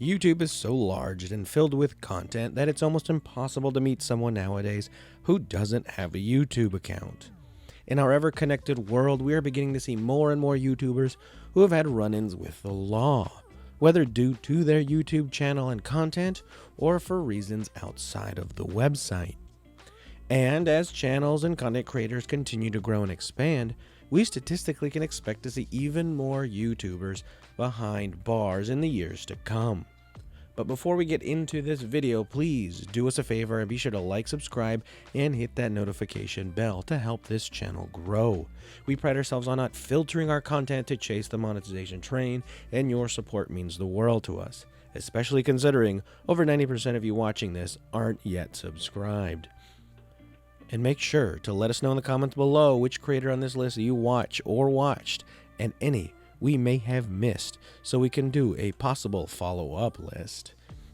YouTube is so large and filled with content that it's almost impossible to meet someone nowadays who doesn't have a YouTube account. In our ever-connected world, we are beginning to see more and more YouTubers who have had run-ins with the law, whether due to their YouTube channel and content or for reasons outside of the website. And as channels and content creators continue to grow and expand, we statistically can expect to see even more YouTubers behind bars in the years to come. But before we get into this video, please do us a favor and be sure to like, subscribe, and hit that notification bell to help this channel grow. We pride ourselves on not filtering our content to chase the monetization train, and your support means the world to us, especially considering over 90% of you watching this aren't yet subscribed. And make sure to let us know in the comments below which creator on this list you watch or watched, and any we may have missed, so we can do a possible follow-up list.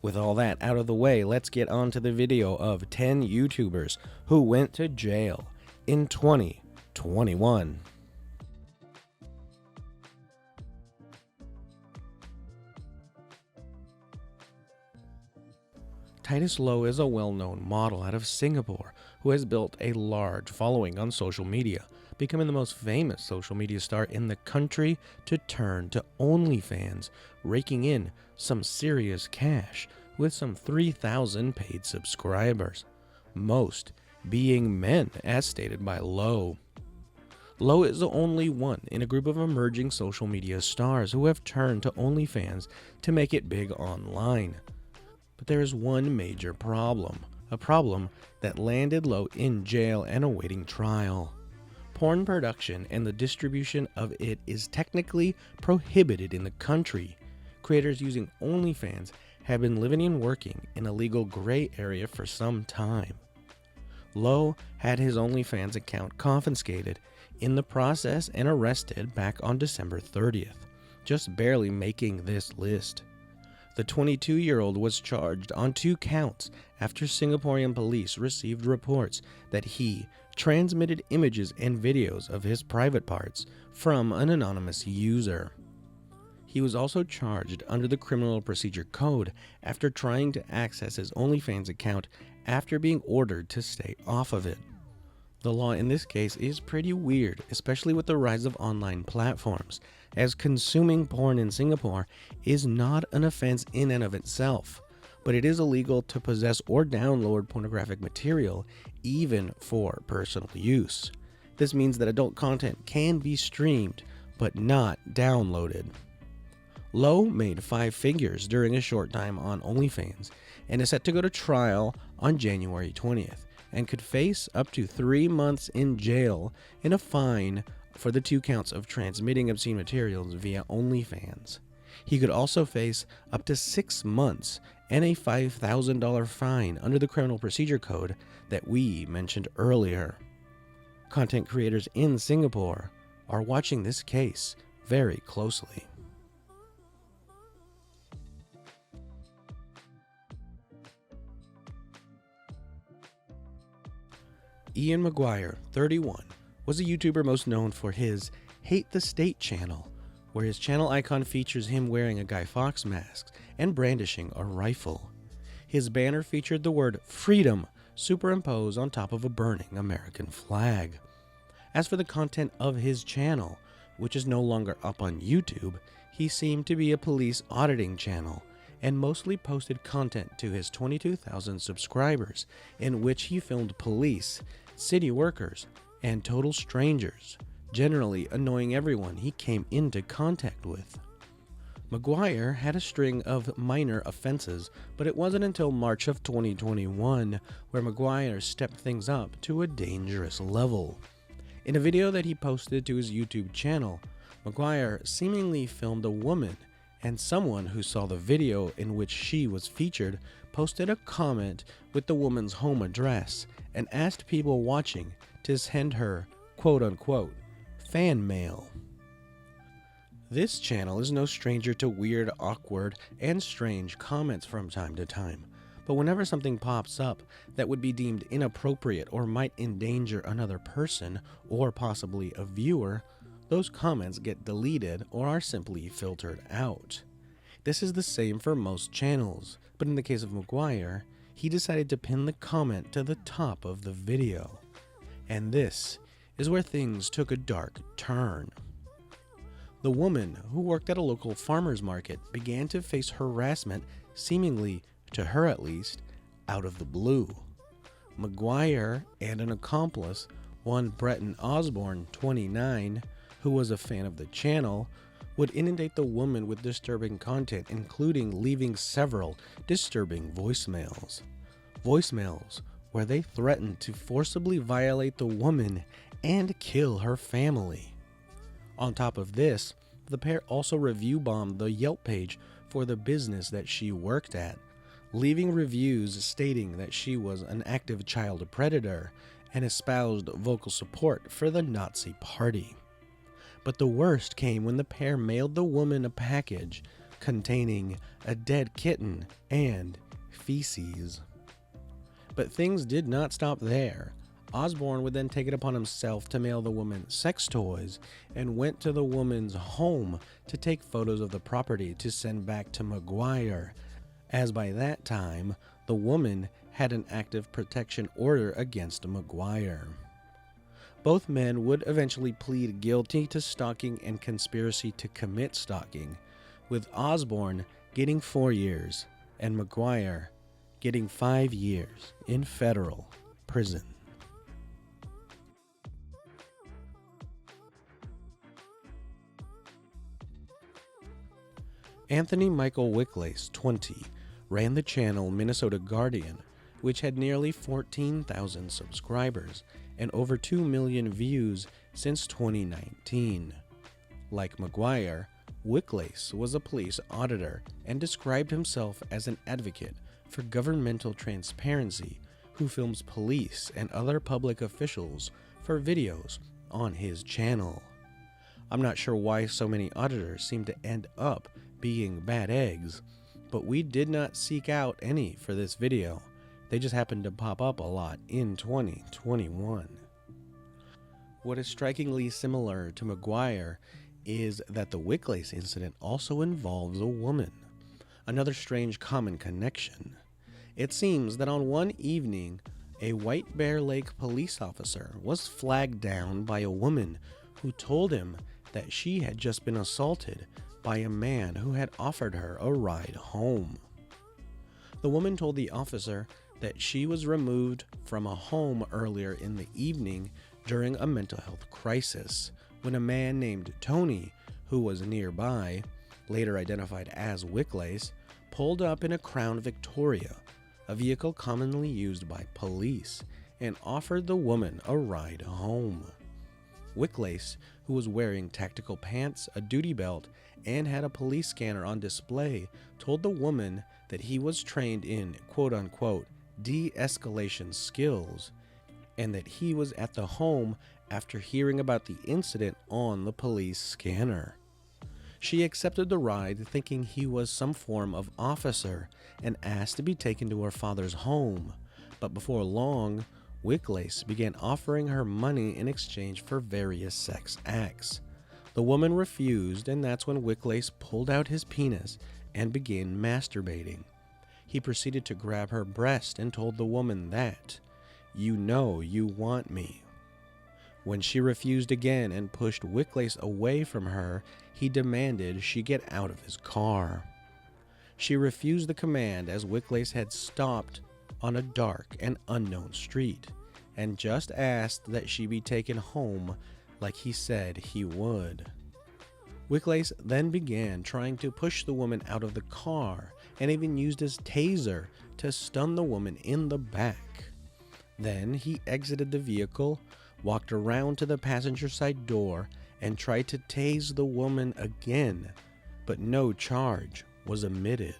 With all that out of the way, let's get on to the video of 10 YouTubers who went to jail in 2021. Titus Lowe is a well-known model out of Singapore who has built a large following on social media, becoming the most famous social media star in the country to turn to OnlyFans, raking in some serious cash with some 3,000 paid subscribers, most being men as stated by Lowe. Lowe is the only one in a group of emerging social media stars who have turned to OnlyFans to make it big online. But there is one major problem, a problem that landed Lowe in jail and awaiting trial. Porn production and the distribution of it is technically prohibited in the country. Creators using OnlyFans have been living and working in a legal gray area for some time. Lowe had his OnlyFans account confiscated in the process and arrested back on December 30th, just barely making this list. The 22-year-old was charged on 2 counts after Singaporean police received reports that he transmitted images and videos of his private parts from an anonymous user. He was also charged under the Criminal Procedure Code after trying to access his OnlyFans account after being ordered to stay off of it. The law in this case is pretty weird, especially with the rise of online platforms, as consuming porn in Singapore is not an offense in and of itself, but it is illegal to possess or download pornographic material, even for personal use. This means that adult content can be streamed, but not downloaded. Lowe made 5 figures during a short time on OnlyFans, and is set to go to trial on January 20th. And could face up to 3 months in jail and a fine for the 2 counts of transmitting obscene materials via OnlyFans. He could also face up to 6 months and a $5,000 fine under the Criminal Procedure Code that we mentioned earlier. Content creators in Singapore are watching this case very closely. Ian McGuire, 31, was a YouTuber most known for his Hate the State channel, where his channel icon features him wearing a Guy Fawkes mask and brandishing a rifle. His banner featured the word freedom superimposed on top of a burning American flag. As for the content of his channel, which is no longer up on YouTube, he seemed to be a police auditing channel and mostly posted content to his 22,000 subscribers in which he filmed police, city workers, and total strangers, generally annoying everyone he came into contact with. McGuire had a string of minor offenses, but it wasn't until March of 2021 where McGuire stepped things up to a dangerous level. In a video that he posted to his YouTube channel, McGuire seemingly filmed a woman, and someone who saw the video in which she was featured posted a comment with the woman's home address and asked people watching to send her quote-unquote fan mail. This channel is no stranger to weird, awkward, and strange comments from time to time, but whenever something pops up that would be deemed inappropriate or might endanger another person or possibly a viewer, those comments get deleted or are simply filtered out. This is the same for most channels, but in the case of McGuire, he decided to pin the comment to the top of the video. And this is where things took a dark turn. The woman, who worked at a local farmer's market, began to face harassment, seemingly, to her at least, out of the blue. McGuire and an accomplice, one Breton Osborne, 29, who was a fan of the channel, would inundate the woman with disturbing content, including leaving several disturbing voicemails. Voicemails where they threatened to forcibly violate the woman and kill her family. On top of this, the pair also review bombed the Yelp page for the business that she worked at, leaving reviews stating that she was an active child predator and espoused vocal support for the Nazi Party. But the worst came when the pair mailed the woman a package containing a dead kitten and feces. But things did not stop there. Osborne would then take it upon himself to mail the woman sex toys and went to the woman's home to take photos of the property to send back to McGuire, as by that time, the woman had an active protection order against McGuire. Both men would eventually plead guilty to stalking and conspiracy to commit stalking, with Osborne getting 4 years and McGuire getting 5 years in federal prison. Anthony Michael Wicklace, 20, ran the channel Minnesota Guardian, which had nearly 14,000 subscribers and over 2 million views since 2019. Like McGuire, Wicklace was a police auditor and described himself as an advocate for governmental transparency who films police and other public officials for videos on his channel. I'm not sure why so many auditors seem to end up being bad eggs, but we did not seek out any for this video. They just happened to pop up a lot in 2021. What is strikingly similar to McGuire is that the Wicklace incident also involves a woman. Another strange common connection. It seems that on one evening, a White Bear Lake police officer was flagged down by a woman who told him that she had just been assaulted by a man who had offered her a ride home. The woman told the officer that she was removed from a home earlier in the evening during a mental health crisis when a man named Tony, who was nearby, later identified as Wicklace, pulled up in a Crown Victoria, a vehicle commonly used by police, and offered the woman a ride home. Wicklace, who was wearing tactical pants, a duty belt, and had a police scanner on display, told the woman that he was trained in quote-unquote de-escalation skills, and that he was at the home after hearing about the incident on the police scanner. She accepted the ride thinking he was some form of officer and asked to be taken to her father's home, but before long, Wicklace began offering her money in exchange for various sex acts. The woman refused, and that's when Wicklace pulled out his penis and began masturbating. He proceeded to grab her breast and told the woman that, "You know you want me." When she refused again and pushed Wicklace away from her, he demanded she get out of his car. She refused the command as Wicklace had stopped on a dark and unknown street and just asked that she be taken home like he said he would. Wicklace then began trying to push the woman out of the car and even used his taser to stun the woman in the back. Then he exited the vehicle, walked around to the passenger side door, and tried to tase the woman again, but no charge was emitted.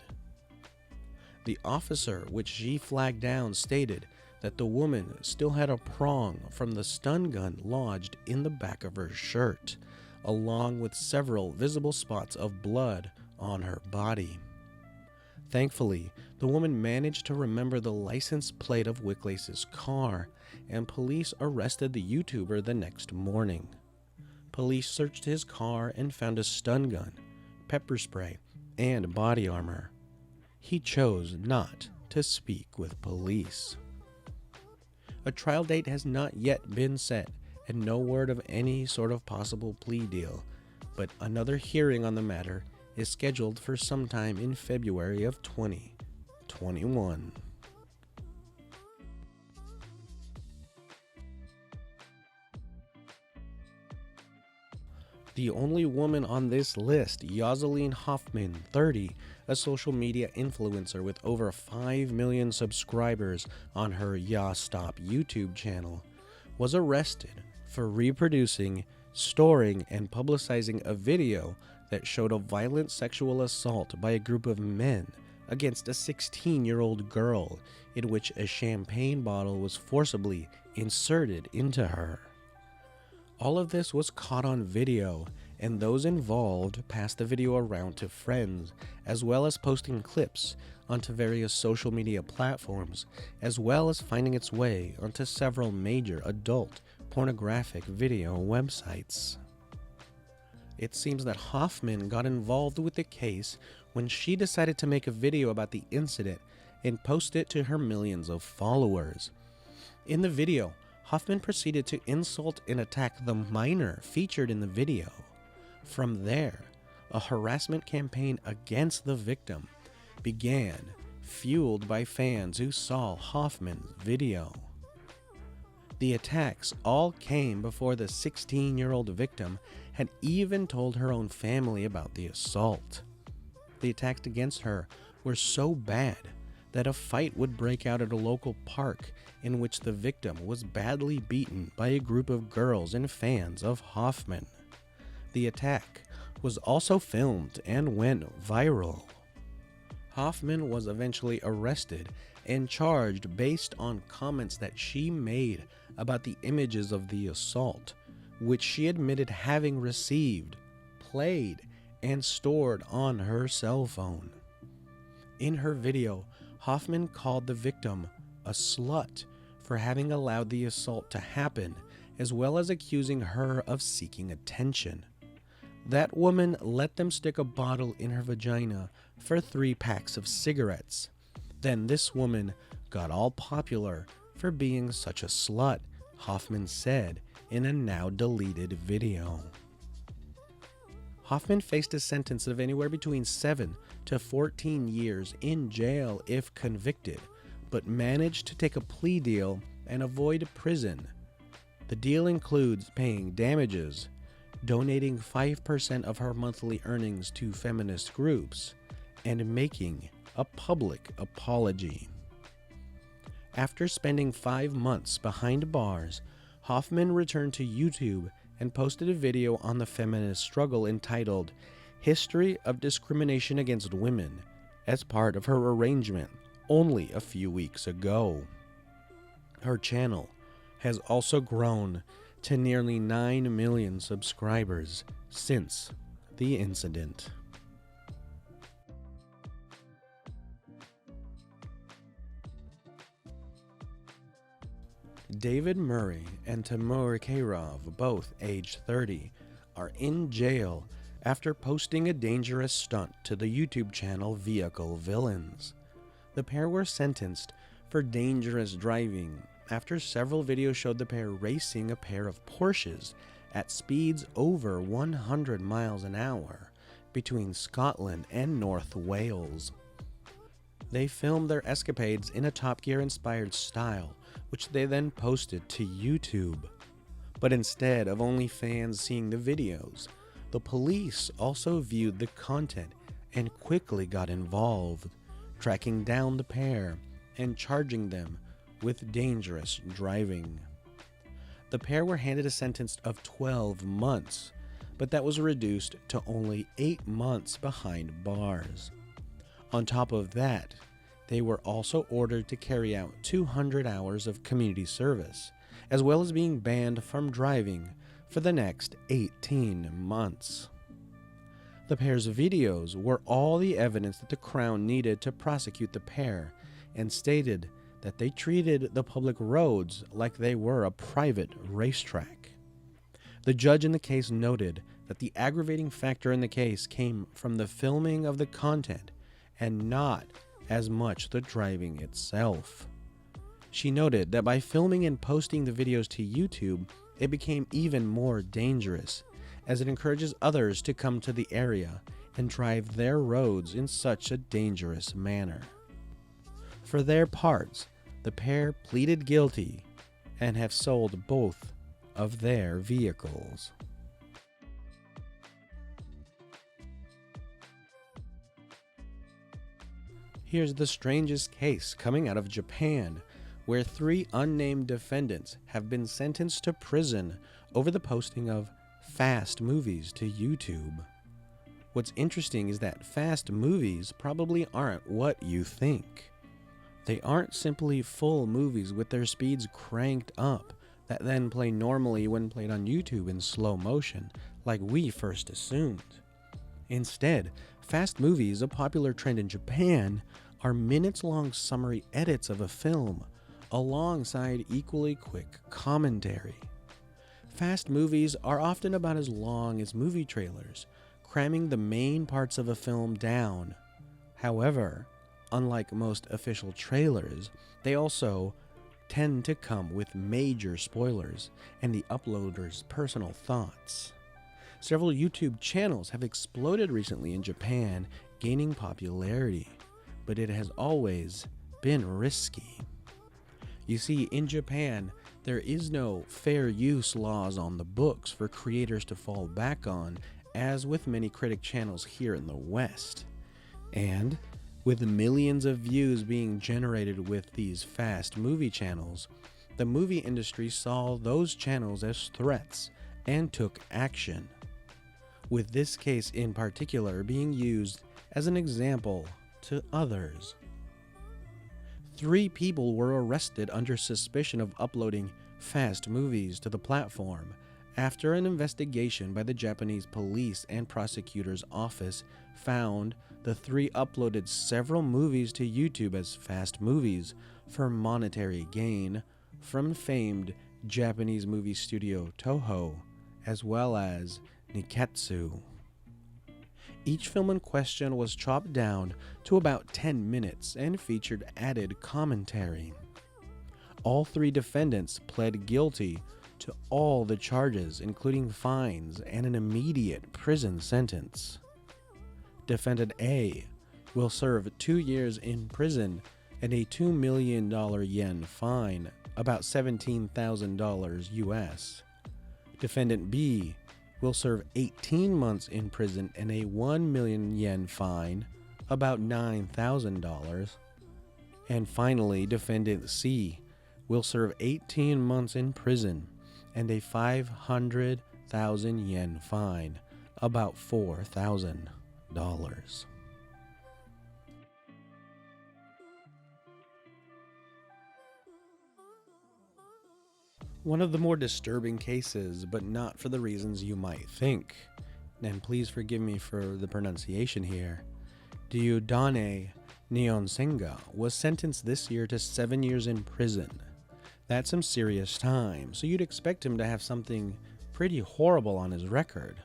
The officer, which she flagged down, stated that the woman still had a prong from the stun gun lodged in the back of her shirt, along with several visible spots of blood on her body. Thankfully, the woman managed to remember the license plate of Wicklace's car, and police arrested the YouTuber the next morning. Police searched his car and found a stun gun, pepper spray, and body armor. He chose not to speak with police. A trial date has not yet been set, and no word of any sort of possible plea deal, but another hearing on the matter is scheduled for sometime in February of 2021. The only woman on this list, Yoseline Hoffman, 30, a social media influencer with over 5 million subscribers on her Ya Stop YouTube channel, was arrested for reproducing, storing, and publicizing a video that showed a violent sexual assault by a group of men against a 16-year-old girl, in which a champagne bottle was forcibly inserted into her. All of this was caught on video, and those involved passed the video around to friends, as well as posting clips onto various social media platforms, as well as finding its way onto several major adult pornographic video websites. It seems that Hoffman got involved with the case when she decided to make a video about the incident and post it to her millions of followers. In the video, Hoffman proceeded to insult and attack the minor featured in the video. From there, a harassment campaign against the victim began, fueled by fans who saw Hoffman's video. The attacks all came before the 16-year-old victim had even told her own family about the assault. The attacks against her were so bad that a fight would break out at a local park in which the victim was badly beaten by a group of girls and fans of Hoffman. The attack was also filmed and went viral. Hoffman was eventually arrested and charged based on comments that she made about the images of the assault, which she admitted having received, played, and stored on her cell phone. In her video, Hoffman called the victim a slut for having allowed the assault to happen, as well as accusing her of seeking attention. That woman let them stick a bottle in her vagina for 3 packs of cigarettes. Then this woman got all popular for being such a slut, Hoffman said in a now deleted video. Hoffman faced a sentence of anywhere between 7 to 14 years in jail if convicted, but managed to take a plea deal and avoid prison. The deal includes paying damages, donating 5% of her monthly earnings to feminist groups, and making a public apology. After spending 5 months behind bars, Hoffman returned to YouTube and posted a video on the feminist struggle entitled History of Discrimination Against Women as part of her arrangement only a few weeks ago. Her channel has also grown to nearly 9 million subscribers since the incident. David Murray and Timur Kairov, both aged 30, are in jail after posting a dangerous stunt to the YouTube channel Vehicle Villains. The pair were sentenced for dangerous driving after several videos showed the pair racing a pair of Porsches at speeds over 100 miles an hour between Scotland and North Wales. They filmed their escapades in a Top Gear-inspired style, which they then posted to YouTube. But instead of only fans seeing the videos, the police also viewed the content and quickly got involved, tracking down the pair and charging them with dangerous driving. The pair were handed a sentence of 12 months, but that was reduced to only 8 months behind bars. On top of that, they were also ordered to carry out 200 hours of community service, as well as being banned from driving for the next 18 months. The pair's videos were all the evidence that the Crown needed to prosecute the pair, and stated that they treated the public roads like they were a private racetrack. The judge in the case noted that the aggravating factor in the case came from the filming of the content and not as much the driving itself. She noted that by filming and posting the videos to YouTube, it became even more dangerous, as it encourages others to come to the area and drive their roads in such a dangerous manner. For their parts, the pair pleaded guilty and have sold both of their vehicles. Here's the strangest case coming out of Japan, where 3 unnamed defendants have been sentenced to prison over the posting of fast movies to YouTube. What's interesting is that fast movies probably aren't what you think. They aren't simply full movies with their speeds cranked up that then play normally when played on YouTube in slow motion, like we first assumed. Instead, fast movies, a popular trend in Japan, are minutes-long summary edits of a film, alongside equally quick commentary. Fast movies are often about as long as movie trailers, cramming the main parts of a film down. However, unlike most official trailers, they also tend to come with major spoilers and the uploader's personal thoughts. Several YouTube channels have exploded recently in Japan, gaining popularity, but it has always been risky. You see, in Japan, there is no fair use laws on the books for creators to fall back on, as with many critic channels here in the West. And with millions of views being generated with these fast movie channels, the movie industry saw those channels as threats and took action, with this case in particular being used as an example to others. 3 people were arrested under suspicion of uploading fast movies to the platform after an investigation by the Japanese police and prosecutor's office found the 3 uploaded several movies to YouTube as fast movies for monetary gain from famed Japanese movie studio Toho, as well as Niketsu. Each film in question was chopped down to about 10 minutes and featured added commentary. All 3 defendants pled guilty to all the charges, including fines and an immediate prison sentence. Defendant A will serve 2 years in prison and a $2 million yen fine, about $17,000 US. Defendant B will serve 18 months in prison and a 1 million yen fine, about $9,000. And finally, Defendant C will serve 18 months in prison and a 500,000 yen fine, about $4,000. One of the more disturbing cases, but not for the reasons you might think. And please forgive me for the pronunciation here. Ryudane Nionsenga was sentenced this year to 7 years in prison. That's some serious time, so you'd expect him to have something pretty horrible on his record.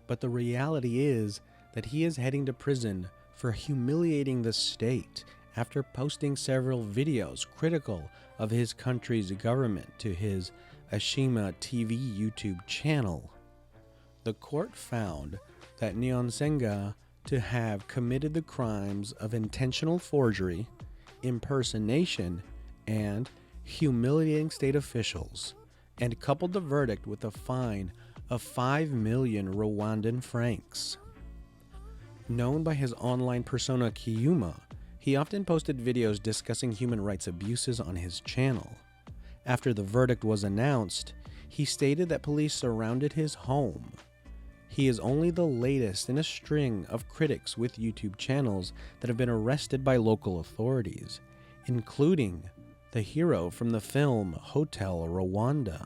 But the reality is that he is heading to prison for humiliating the state after posting several videos critical of his country's government to his Ashima TV YouTube channel. The court found that Nionsenga to have committed the crimes of intentional forgery, impersonation, and humiliating state officials, and coupled the verdict with a fine of 5 million Rwandan francs. Known by his online persona Kiyuma, he often posted videos discussing human rights abuses on his channel. After the verdict was announced, he stated that police surrounded his home. He is only the latest in a string of critics with YouTube channels that have been arrested by local authorities, including the hero from the film Hotel Rwanda.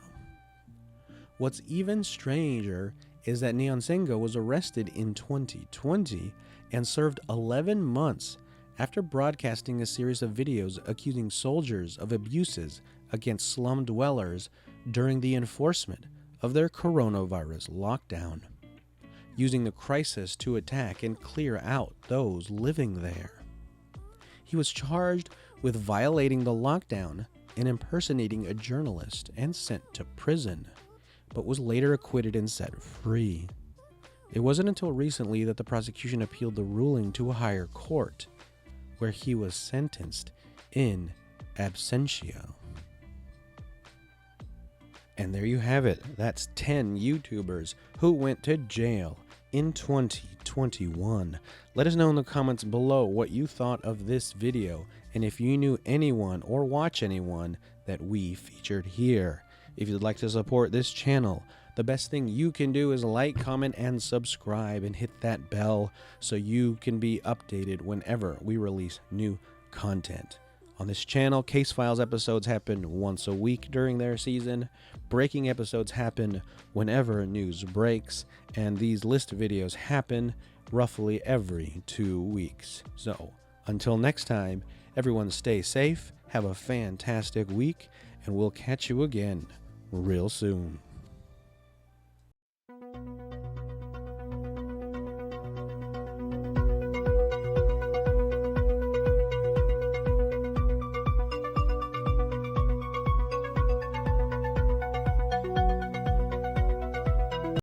What's even stranger is that Nionsenga was arrested in 2020 and served 11 months after broadcasting a series of videos accusing soldiers of abuses against slum dwellers during the enforcement of their coronavirus lockdown. using the crisis to attack and clear out those living there. He was charged with violating the lockdown and impersonating a journalist and sent to prison, but was later acquitted and set free. It wasn't until recently that the prosecution appealed the ruling to a higher court, where he was sentenced in absentia. And there you have it. That's 10 YouTubers who went to jail in 2021. Let us know in the comments below what you thought of this video and if you knew anyone or watch anyone that we featured here. If you'd like to support this channel, the best thing you can do is like, comment, and subscribe and hit that bell so you can be updated whenever we release new content. On this channel, Case Files episodes happen once a week during their season. Breaking episodes happen whenever news breaks, and these list videos happen roughly every 2 weeks. So, until next time, everyone stay safe, have a fantastic week, and we'll catch you again real soon.